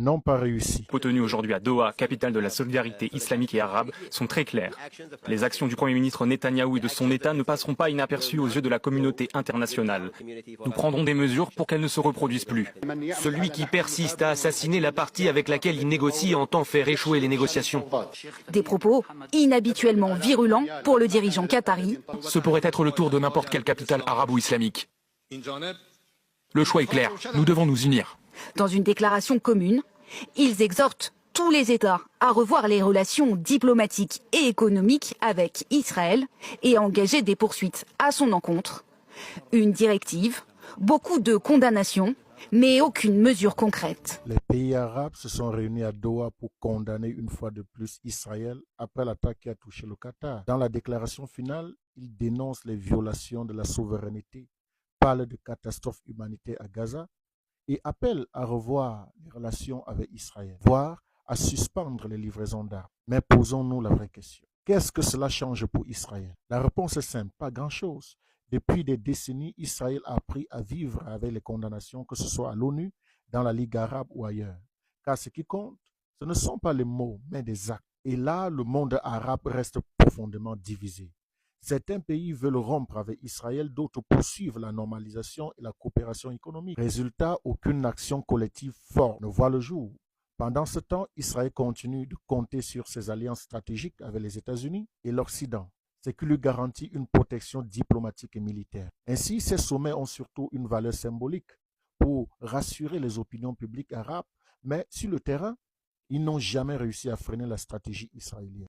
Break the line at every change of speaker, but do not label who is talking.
n'ont pas réussi.
Tenus aujourd'hui à Doha, capitale de la solidarité islamique et arabe, sont très clairs. Les actions du Premier ministre Netanyahou et de son État ne passeront pas inaperçues aux yeux de la communauté internationale. Nous prendrons des mesures pour qu'elles ne se reproduisent plus.
Celui qui persiste à assassiner la partie avec laquelle il négocie entend faire échouer les négociations.
Des propos inhabituellement virulents pour le dirigeant qatari.
Ce pourrait être le tour de n'importe quelle capitale arabe ou islamique. Le choix est clair, nous devons nous unir.
Dans une déclaration commune, ils exhortent tous les États à revoir les relations diplomatiques et économiques avec Israël et à engager des poursuites à son encontre. Une directive, beaucoup de condamnations, mais aucune mesure concrète.
Les pays arabes se sont réunis à Doha pour condamner une fois de plus Israël après l'attaque qui a touché le Qatar. Dans la déclaration finale, ils dénoncent les violations de la souveraineté, parlent de catastrophes humanitaires à Gaza et appellent à revoir les relations avec Israël, voire à suspendre les livraisons d'armes. Mais posons-nous la vraie question. Qu'est-ce que cela change pour Israël? La réponse est simple, pas grand-chose. Depuis des décennies, Israël a appris à vivre avec les condamnations, que ce soit à l'ONU, dans la Ligue arabe ou ailleurs. Car ce qui compte, ce ne sont pas les mots, mais des actes. Et là, le monde arabe reste profondément divisé. Certains pays veulent rompre avec Israël, d'autres poursuivent la normalisation et la coopération économique. Résultat, aucune action collective forte ne voit le jour. Pendant ce temps, Israël continue de compter sur ses alliances stratégiques avec les États-Unis et l'Occident, ce qui lui garantit une protection diplomatique et militaire. Ainsi, ces sommets ont surtout une valeur symbolique pour rassurer les opinions publiques arabes, mais sur le terrain, ils n'ont jamais réussi à freiner la stratégie israélienne.